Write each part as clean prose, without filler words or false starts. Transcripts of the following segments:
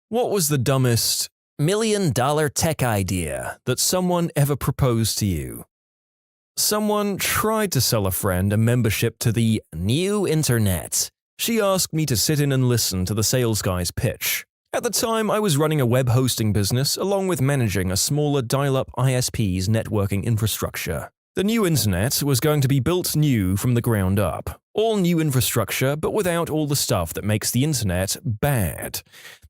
What was the dumbest $1,000,000 tech idea that someone ever proposed to you? Someone tried to sell a friend a membership to the new internet. She asked me to sit in and listen to the sales guy's pitch. At the time, I was running a web hosting business along with managing a smaller dial-up ISP's networking infrastructure. The new internet was going to be built new from the ground up. All new infrastructure, but without all the stuff that makes the internet bad.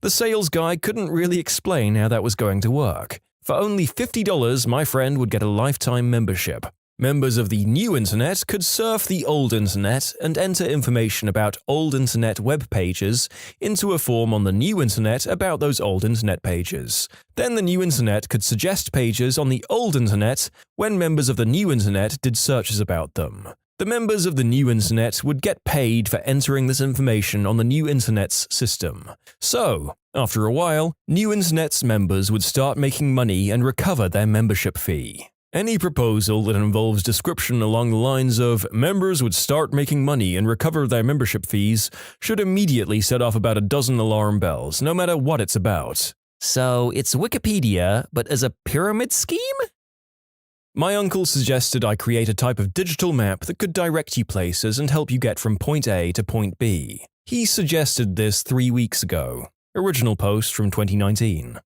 The sales guy couldn't really explain how that was going to work. For only $50, my friend would get a lifetime membership. Members of the new internet could surf the old internet and enter information about old internet web pages into a form on the new internet about those old internet pages. Then the new internet could suggest pages on the old internet when members of the new internet did searches about them. The members of the new internet would get paid for entering this information on the new internet's system. So, after a while, new internet's members would start making money and recover their membership fee. Any proposal that involves description along the lines of members would start making money and recover their membership fees should immediately set off about a dozen alarm bells, no matter what it's about. So it's Wikipedia, but as a pyramid scheme? My uncle suggested I create a type of digital map that could direct you places and help you get from point A to point B. He suggested this 3 weeks ago. Original post from 2019.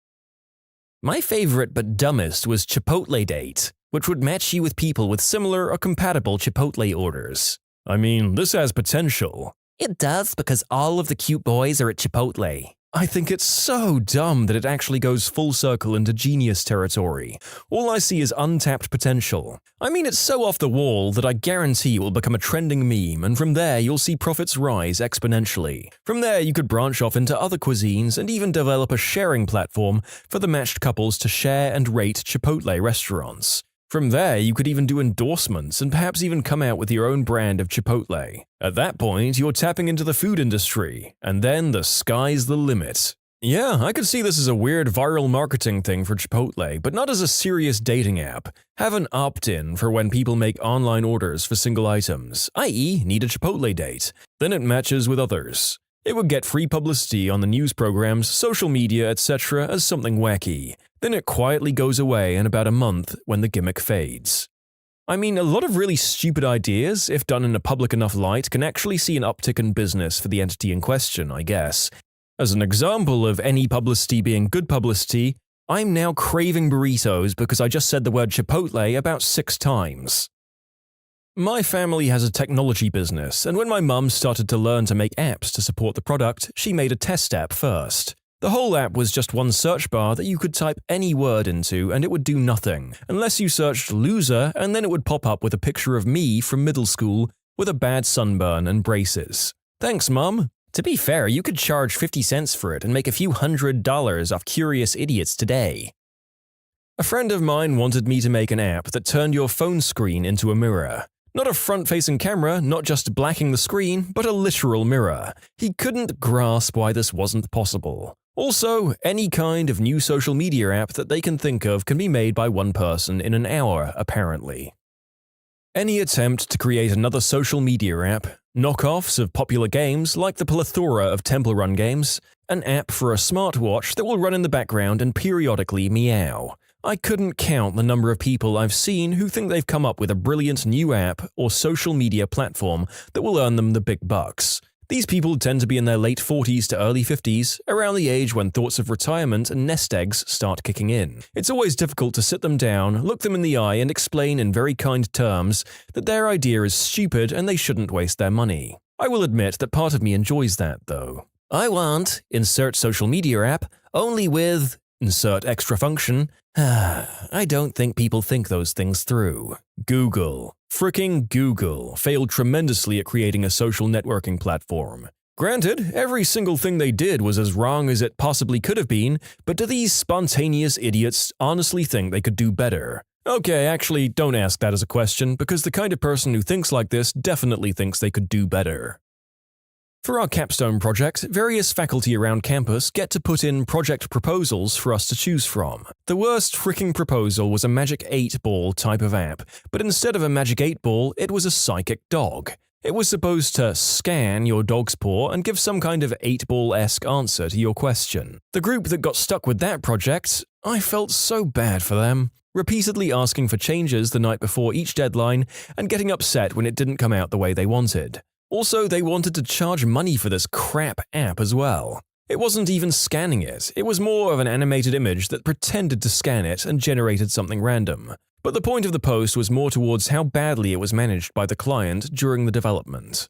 My favorite but dumbest was Chipotle Date, which would match you with people with similar or compatible Chipotle orders. I mean, this has potential. It does because all of the cute boys are at Chipotle. I think it's so dumb that it actually goes full circle into genius territory. All I see is untapped potential. I mean, it's so off the wall that I guarantee it will become a trending meme, and from there you'll see profits rise exponentially. From there you could branch off into other cuisines and even develop a sharing platform for the matched couples to share and rate Chipotle restaurants. From there, you could even do endorsements and perhaps even come out with your own brand of Chipotle. At that point, you're tapping into the food industry, and then the sky's the limit. Yeah, I could see this as a weird viral marketing thing for Chipotle, but not as a serious dating app. Have an opt-in for when people make online orders for single items, i.e. need a Chipotle date. Then it matches with others. It would get free publicity on the news programs, social media, etc. as something wacky. Then it quietly goes away in about a month when the gimmick fades. I mean, a lot of really stupid ideas, if done in a public enough light, can actually see an uptick in business for the entity in question, I guess. As an example of any publicity being good publicity, I'm now craving burritos because I just said the word Chipotle about 6 times. My family has a technology business, and when my mum started to learn to make apps to support the product, she made a test app first. The whole app was just one search bar that you could type any word into and it would do nothing, unless you searched loser and then it would pop up with a picture of me from middle school with a bad sunburn and braces. Thanks, Mum. To be fair, you could charge 50 cents for it and make a few $100 off curious idiots today. A friend of mine wanted me to make an app that turned your phone screen into a mirror. Not a front-facing camera, not just blacking the screen, but a literal mirror. He couldn't grasp why this wasn't possible. Also, any kind of new social media app that they can think of can be made by one person in an hour, apparently. Any attempt to create another social media app, knockoffs of popular games like the plethora of Temple Run games, an app for a smartwatch that will run in the background and periodically meow. I couldn't count the number of people I've seen who think they've come up with a brilliant new app or social media platform that will earn them the big bucks. These people tend to be in their late 40s to early 50s, around the age when thoughts of retirement and nest eggs start kicking in. It's always difficult to sit them down, look them in the eye, and explain in very kind terms that their idea is stupid and they shouldn't waste their money. I will admit that part of me enjoys that, though. I want, insert social media app, only with, insert extra function. I don't think people think those things through. Google. Fricking Google failed tremendously at creating a social networking platform. Granted, every single thing they did was as wrong as it possibly could have been, but do these spontaneous idiots honestly think they could do better? Okay, actually, don't ask that as a question, because the kind of person who thinks like this definitely thinks they could do better. For our capstone project, various faculty around campus get to put in project proposals for us to choose from. The worst freaking proposal was a Magic 8 Ball type of app, but instead of a Magic 8 Ball, it was a psychic dog. It was supposed to scan your dog's paw and give some kind of 8-ball-esque answer to your question. The group that got stuck with that project, I felt so bad for them, repeatedly asking for changes the night before each deadline and getting upset when it didn't come out the way they wanted. Also, they wanted to charge money for this crap app as well. It wasn't even scanning it, it was more of an animated image that pretended to scan it and generated something random. But the point of the post was more towards how badly it was managed by the client during the development.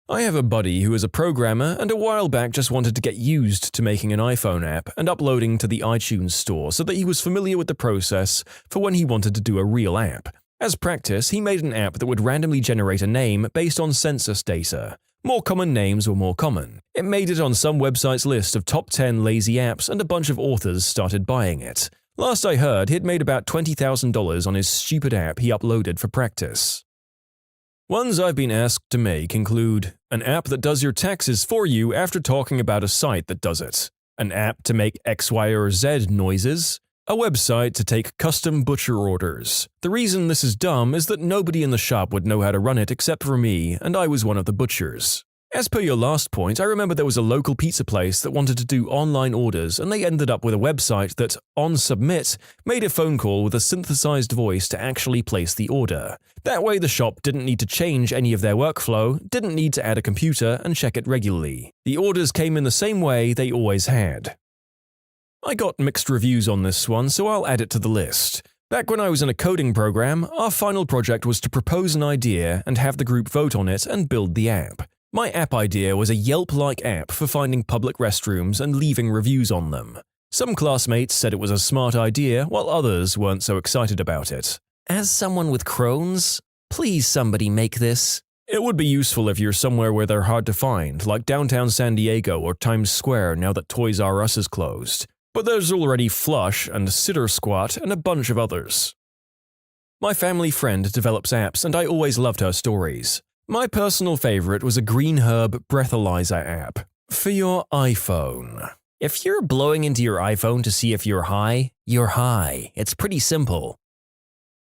I have a buddy who is a programmer and a while back just wanted to get used to making an iPhone app and uploading to the iTunes store so that he was familiar with the process for when he wanted to do a real app. As practice, he made an app that would randomly generate a name based on census data. More common names were more common. It made it on some website's list of top 10 lazy apps and a bunch of authors started buying it. Last I heard, he'd made about $20,000 on his stupid app he uploaded for practice. Ones I've been asked to make include an app that does your taxes for you after talking about a site that does it, an app to make X, Y, or Z noises, a website to take custom butcher orders. The reason this is dumb is that nobody in the shop would know how to run it except for me, and I was one of the butchers. As per your last point, I remember there was a local pizza place that wanted to do online orders and they ended up with a website that, on submit, made a phone call with a synthesized voice to actually place the order. That way the shop didn't need to change any of their workflow, didn't need to add a computer and check it regularly. The orders came in the same way they always had. I got mixed reviews on this one, so I'll add it to the list. Back when I was in a coding program, our final project was to propose an idea and have the group vote on it and build the app. My app idea was a Yelp-like app for finding public restrooms and leaving reviews on them. Some classmates said it was a smart idea, while others weren't so excited about it. As someone with Crohn's, please somebody make this. It would be useful if you're somewhere where they're hard to find, like downtown San Diego or Times Square now that Toys R Us is closed. But there's already Flush and Sitter Squat and a bunch of others. My family friend develops apps and I always loved her stories. My personal favorite was a Green Herb breathalyzer app for your iPhone. If you're blowing into your iPhone to see if you're high, you're high. It's pretty simple.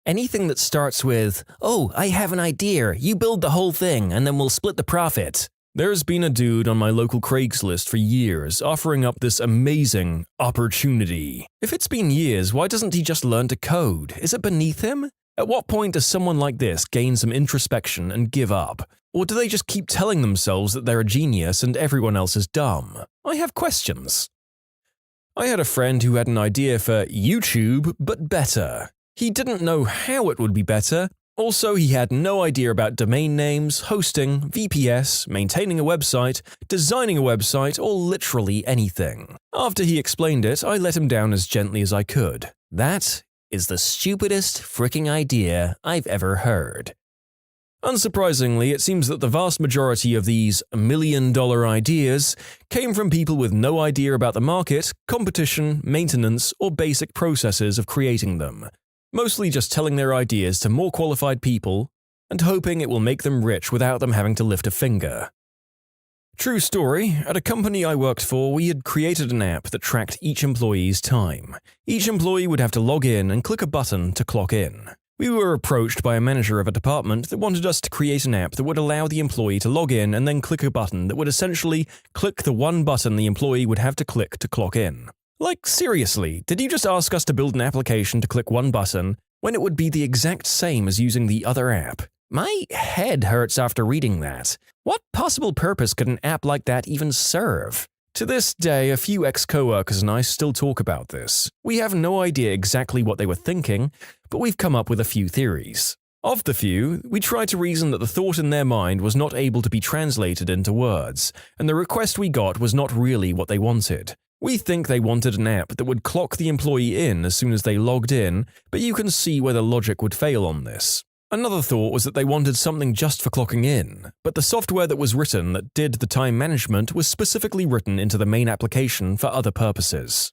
Anything that starts with, "Oh, I have an idea, you build the whole thing and then we'll split the profit." There's been a dude on my local Craigslist for years offering up this amazing opportunity. If it's been years, why doesn't he just learn to code? Is it beneath him? At what point does someone like this gain some introspection and give up? Or do they just keep telling themselves that they're a genius and everyone else is dumb? I have questions. I had a friend who had an idea for YouTube, but better. He didn't know how it would be better. Also, he had no idea about domain names, hosting, VPS, maintaining a website, designing a website, or literally anything. After he explained it, I let him down as gently as I could. That is the stupidest freaking idea I've ever heard. Unsurprisingly, it seems that the vast majority of these million-dollar ideas came from people with no idea about the market, competition, maintenance, or basic processes of creating them. Mostly just telling their ideas to more qualified people and hoping it will make them rich without them having to lift a finger. True story, at a company I worked for, we had created an app that tracked each employee's time. Each employee would have to log in and click a button to clock in. We were approached by a manager of a department that wanted us to create an app that would allow the employee to log in and then click a button that would essentially click the one button the employee would have to click to clock in. Like, seriously, did you just ask us to build an application to click one button when it would be the exact same as using the other app? My head hurts after reading that. What possible purpose could an app like that even serve? To this day, a few ex-coworkers and I still talk about this. We have no idea exactly what they were thinking, but we've come up with a few theories. Of the few, we try to reason that the thought in their mind was not able to be translated into words, and the request we got was not really what they wanted. We think they wanted an app that would clock the employee in as soon as they logged in, but you can see where the logic would fail on this. Another thought was that they wanted something just for clocking in, but the software that was written that did the time management was specifically written into the main application for other purposes.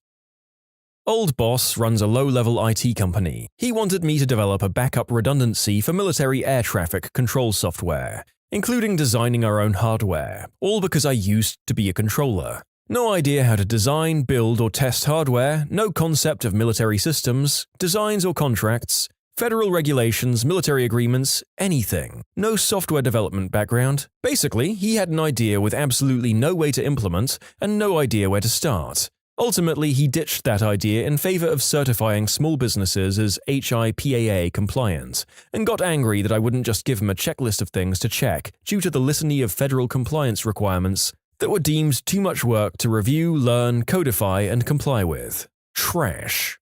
Old boss runs a low-level IT company. He wanted me to develop a backup redundancy for military air traffic control software, including designing our own hardware, all because I used to be a controller. No idea how to design, build, or test hardware, no concept of military systems, designs or contracts. Federal regulations, military agreements, anything. No software development background. Basically, he had an idea with absolutely no way to implement and no idea where to start. Ultimately, he ditched that idea in favor of certifying small businesses as HIPAA compliant, and got angry that I wouldn't just give him a checklist of things to check due to the litany of federal compliance requirements that were deemed too much work to review, learn, codify, and comply with. Trash.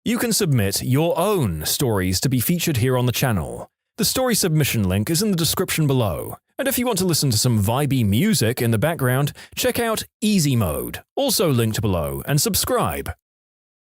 You can submit your own stories to be featured here on the channel. The story submission link is in the description below. And if you want to listen to some vibey music in the background, check out Easy Mode, also linked below, and subscribe.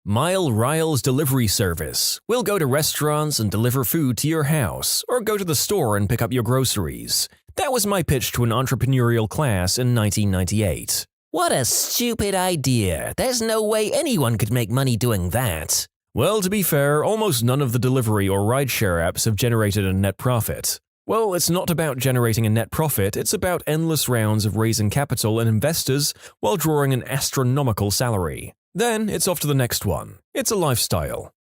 Mile Riles Delivery Service. We'll go to restaurants and deliver food to your house, or go to the store and pick up your groceries. That was my pitch to an entrepreneurial class in 1998. What a stupid idea. There's no way anyone could make money doing that. Well, to be fair, almost none of the delivery or rideshare apps have generated a net profit. Well, it's not about generating a net profit, it's about endless rounds of raising capital and investors while drawing an astronomical salary. Then it's off to the next one. It's a lifestyle.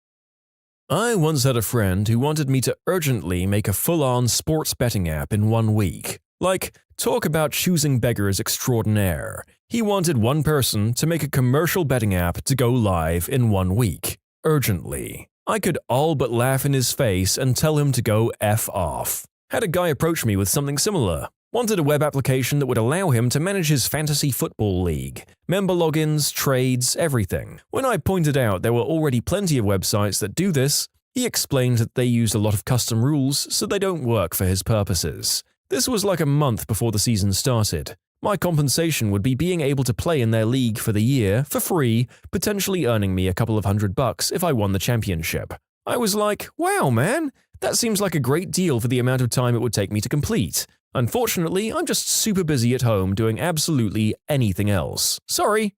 I once had a friend who wanted me to urgently make a full-on sports betting app in 1 week. Like, talk about choosing beggars extraordinaire. He wanted one person to make a commercial betting app to go live in 1 week. Urgently. I could all but laugh in his face and tell him to go F off. Had a guy approach me with something similar. Wanted a web application that would allow him to manage his fantasy football league. Member logins, trades, everything. When I pointed out there were already plenty of websites that do this, he explained that they used a lot of custom rules so they don't work for his purposes. This was like a month before the season started. My compensation would be being able to play in their league for the year, for free, potentially earning me a couple of $100 if I won the championship. I was like, wow man, that seems like a great deal for the amount of time it would take me to complete. Unfortunately, I'm just super busy at home doing absolutely anything else. Sorry.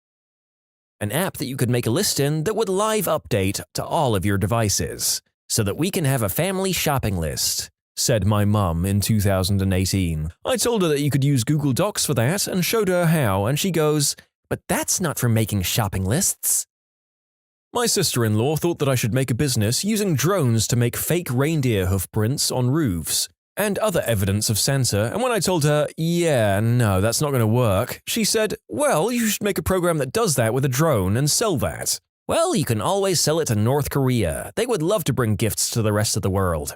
An app that you could make a list in that would live update to all of your devices, so that we can have a family shopping list, said my mum in 2018. I told her that you could use Google Docs for that and showed her how, and she goes, "But that's not for making shopping lists." My sister-in-law thought that I should make a business using drones to make fake reindeer hoof prints on roofs and other evidence of Santa, and when I told her, yeah, no, that's not going to work, she said, well, you should make a program that does that with a drone and sell that. Well, you can always sell it to North Korea. They would love to bring gifts to the rest of the world.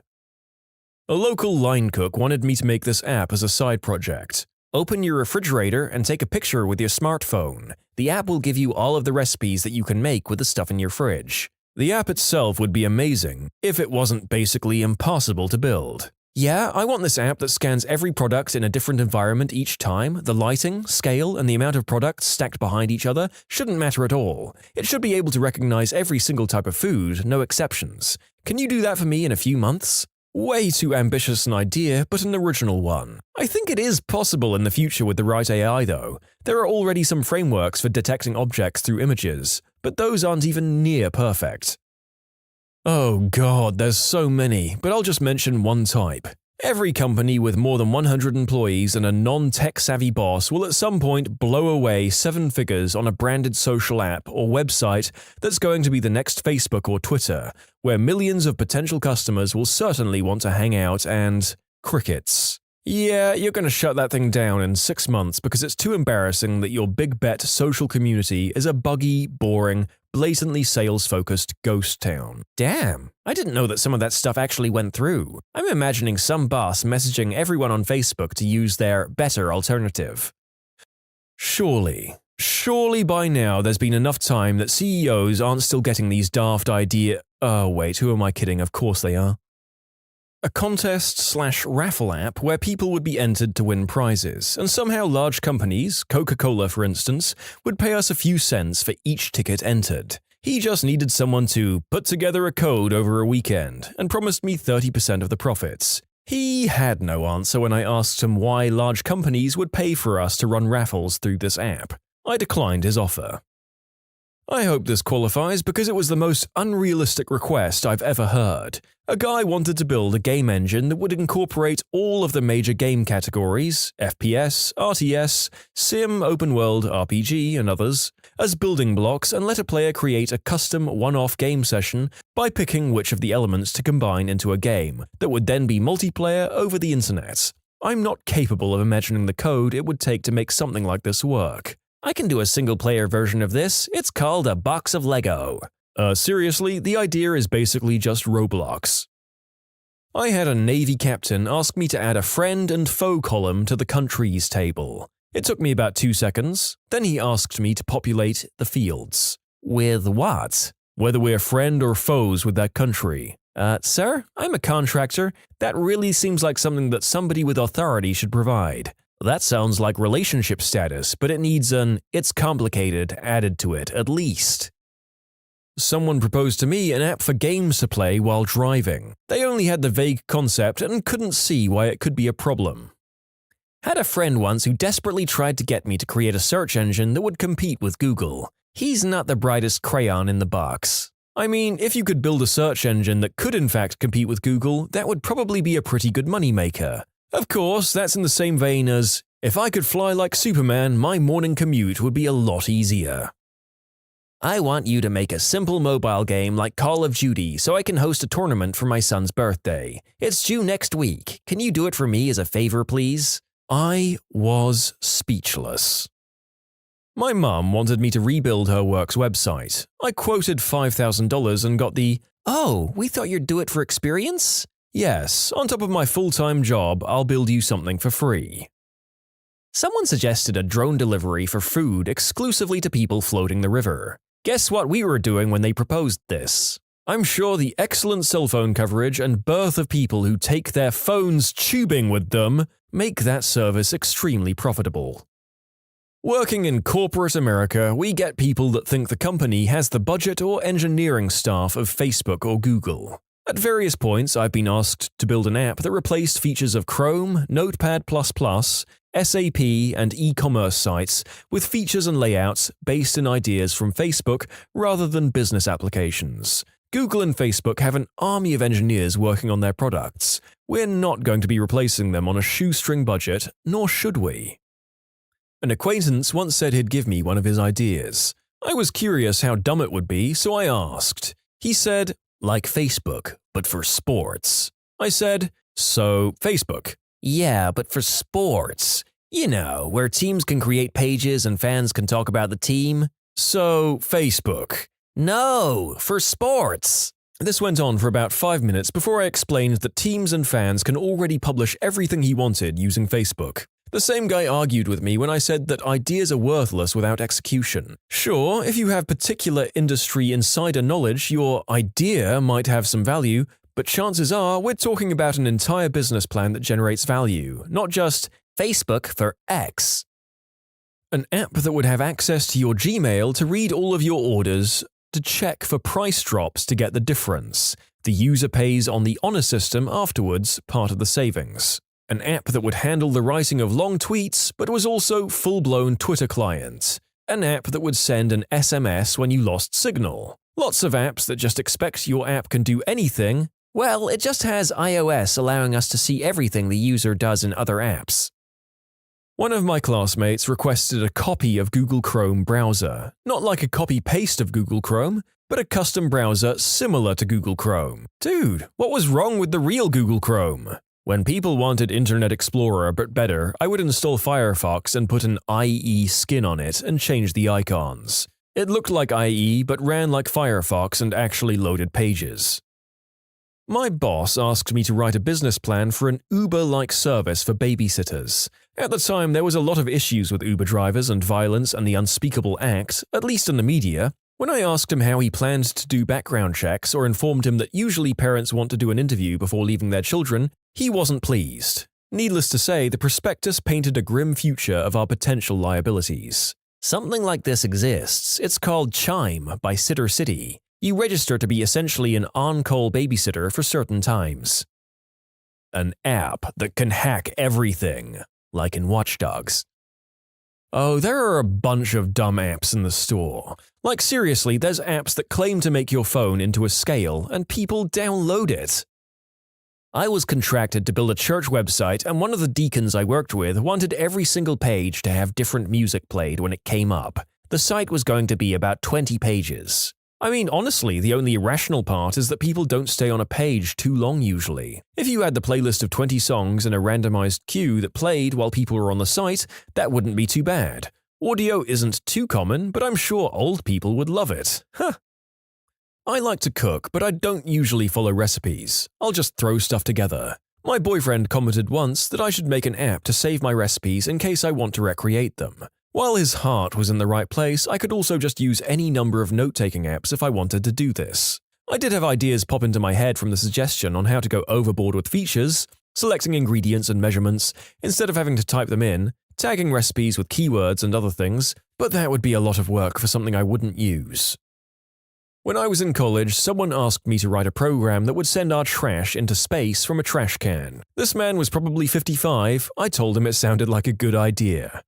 A local line cook wanted me to make this app as a side project. Open your refrigerator and take a picture with your smartphone. The app will give you all of the recipes that you can make with the stuff in your fridge. The app itself would be amazing if it wasn't basically impossible to build. Yeah, I want this app that scans every product in a different environment each time. The lighting, scale, and the amount of products stacked behind each other shouldn't matter at all. It should be able to recognize every single type of food, no exceptions. Can you do that for me in a few months? Way too ambitious an idea, but an original one. I think it is possible in the future with the right AI though. There are already some frameworks for detecting objects through images, but those aren't even near perfect. Oh god, there's so many, but I'll just mention one type. Every company with more than 100 employees and a non-tech-savvy boss will at some point blow away 7 figures on a branded social app or website that's going to be the next Facebook or Twitter, where millions of potential customers will certainly want to hang out and… crickets. Yeah, you're going to shut that thing down in 6 months because it's too embarrassing that your big bet social community is a buggy, boring, blatantly sales-focused ghost town. Damn, I didn't know that some of that stuff actually went through. I'm imagining some boss messaging everyone on Facebook to use their better alternative. Surely by now there's been enough time that CEOs aren't still getting these daft idea… Oh wait, who am I kidding? Of course they are. A contest/raffle app where people would be entered to win prizes, and somehow large companies, Coca-Cola for instance, would pay us a few cents for each ticket entered. He just needed someone to put together a code over a weekend and promised me 30% of the profits. He had no answer when I asked him why large companies would pay for us to run raffles through this app. I declined his offer. I hope this qualifies because it was the most unrealistic request I've ever heard. A guy wanted to build a game engine that would incorporate all of the major game categories, FPS, RTS, Sim, Open World, RPG, and others, as building blocks and let a player create a custom one-off game session by picking which of the elements to combine into a game that would then be multiplayer over the internet. I'm not capable of imagining the code it would take to make something like this work. I can do a single-player version of this. It's called a box of Lego. Seriously, the idea is basically just Roblox. I had a Navy captain ask me to add a friend and foe column to the countries table. It took me about 2 seconds. Then he asked me to populate the fields. With what? Whether we're friend or foes with that country. Sir, I'm a contractor. That really seems like something that somebody with authority should provide. That sounds like relationship status, but it needs an "it's complicated" added to it, at least. Someone proposed to me an app for games to play while driving. They only had the vague concept and couldn't see why it could be a problem. Had a friend once who desperately tried to get me to create a search engine that would compete with Google. He's not the brightest crayon in the box. I mean, if you could build a search engine that could in fact compete with Google, that would probably be a pretty good moneymaker. Of course, that's in the same vein as, if I could fly like Superman, my morning commute would be a lot easier. I want you to make a simple mobile game like Call of Duty so I can host a tournament for my son's birthday. It's due next week. Can you do it for me as a favor, please? I was speechless. My mum wanted me to rebuild her work's website. I quoted $5,000 and got the, "Oh, we thought you'd do it for experience?" Yes, on top of my full-time job, I'll build you something for free. Someone suggested a drone delivery for food exclusively to people floating the river. Guess what we were doing when they proposed this? I'm sure the excellent cell phone coverage and birth of people who take their phones tubing with them make that service extremely profitable. Working in corporate America, we get people that think the company has the budget or engineering staff of Facebook or Google. At various points, I've been asked to build an app that replaced features of Chrome, Notepad++, SAP, and e-commerce sites with features and layouts based in ideas from Facebook rather than business applications. Google and Facebook have an army of engineers working on their products. We're not going to be replacing them on a shoestring budget, nor should we. An acquaintance once said he'd give me one of his ideas. I was curious how dumb it would be, so I asked. He said, "Like Facebook, but for sports." I said, "So, Facebook?" "Yeah, but for sports. You know, where teams can create pages and fans can talk about the team." "So, Facebook?" "No, for sports." This went on for about 5 minutes before I explained that teams and fans can already publish everything he wanted using Facebook. The same guy argued with me when I said that ideas are worthless without execution. Sure, if you have particular industry insider knowledge, your idea might have some value, but chances are we're talking about an entire business plan that generates value, not just Facebook for X. An app that would have access to your Gmail to read all of your orders, to check for price drops to get the difference. The user pays on the honor system afterwards, part of the savings. An app that would handle the writing of long tweets but was also full-blown Twitter client. An app that would send an SMS when you lost signal. Lots of apps that just expect your app can do anything. Well, it just has iOS allowing us to see everything the user does in other apps. One of my classmates requested a copy of Google Chrome browser. Not like a copy-paste of Google Chrome, but a custom browser similar to Google Chrome. Dude, what was wrong with the real Google Chrome? When people wanted Internet Explorer but better, I would install Firefox and put an IE skin on it and change the icons. It looked like IE but ran like Firefox and actually loaded pages. My boss asked me to write a business plan for an Uber-like service for babysitters. At the time, there was a lot of issues with Uber drivers and violence and the unspeakable act, at least in the media. When I asked him how he planned to do background checks or informed him that usually parents want to do an interview before leaving their children, he wasn't pleased. Needless to say, the prospectus painted a grim future of our potential liabilities. Something like this exists. It's called Chime by Sitter City. You register to be essentially an on-call babysitter for certain times. An app that can hack everything, like in Watch Dogs. Oh, there are a bunch of dumb apps in the store. Like seriously, there's apps that claim to make your phone into a scale and people download it. I was contracted to build a church website, and one of the deacons I worked with wanted every single page to have different music played when it came up. The site was going to be about 20 pages. I mean, honestly, the only irrational part is that people don't stay on a page too long usually. If you had the playlist of 20 songs in a randomized queue that played while people were on the site, that wouldn't be too bad. Audio isn't too common, but I'm sure old people would love it. Huh. I like to cook, but I don't usually follow recipes. I'll just throw stuff together. My boyfriend commented once that I should make an app to save my recipes in case I want to recreate them. While his heart was in the right place, I could also just use any number of note-taking apps if I wanted to do this. I did have ideas pop into my head from the suggestion on how to go overboard with features, selecting ingredients and measurements instead of having to type them in, tagging recipes with keywords and other things, but that would be a lot of work for something I wouldn't use. When I was in college, someone asked me to write a program that would send our trash into space from a trash can. This man was probably 55. I told him it sounded like a good idea.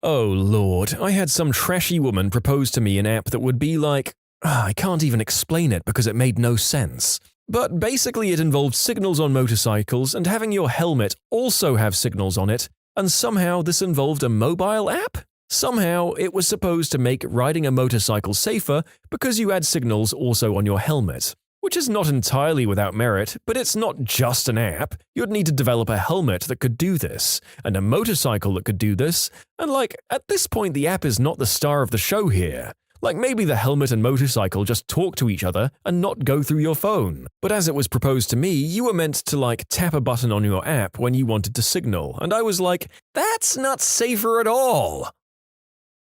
Oh lord, I had some trashy woman propose to me an app that would be like… I can't even explain it because it made no sense. But basically it involved signals on motorcycles and having your helmet also have signals on it, and somehow this involved a mobile app? Somehow it was supposed to make riding a motorcycle safer because you had signals also on your helmet. Which is not entirely without merit, but it's not just an app. You'd need to develop a helmet that could do this, and a motorcycle that could do this, and at this point the app is not the star of the show here. Maybe the helmet and motorcycle just talk to each other and not go through your phone. But as it was proposed to me, you were meant to tap a button on your app when you wanted to signal, and I was like, that's not safer at all!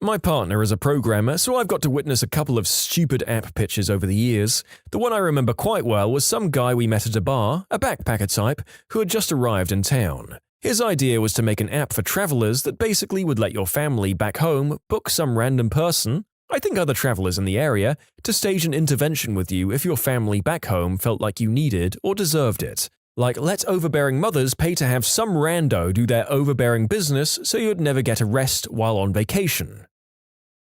My partner is a programmer, so I've got to witness a couple of stupid app pitches over the years. The one I remember quite well was some guy we met at a bar, a backpacker type, who had just arrived in town. His idea was to make an app for travelers that basically would let your family back home book some random person, I think other travelers in the area, to stage an intervention with you if your family back home felt like you needed or deserved it. Let overbearing mothers pay to have some rando do their overbearing business so you'd never get a rest while on vacation.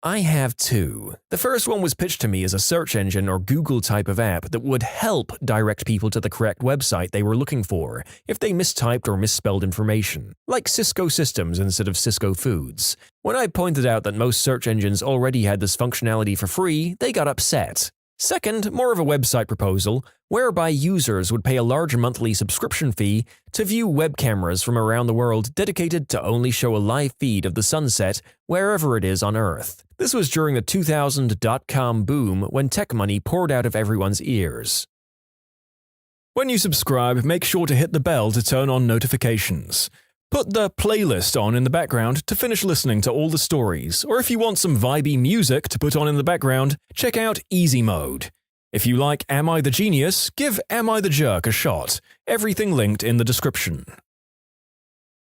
I have two. The first one was pitched to me as a search engine or Google type of app that would help direct people to the correct website they were looking for if they mistyped or misspelled information, like Cisco Systems instead of Cisco Foods. When I pointed out that most search engines already had this functionality for free, they got upset. Second, more of a website proposal, whereby users would pay a large monthly subscription fee to view web cameras from around the world dedicated to only show a live feed of the sunset wherever it is on Earth. This was during the 2000 dot-com boom when tech money poured out of everyone's ears. When you subscribe, make sure to hit the bell to turn on notifications. Put the playlist on in the background to finish listening to all the stories, or if you want some vibey music to put on in the background, check out Easy Mode. If you like Am I the Genius, give Am I the Jerk a shot. Everything linked in the description.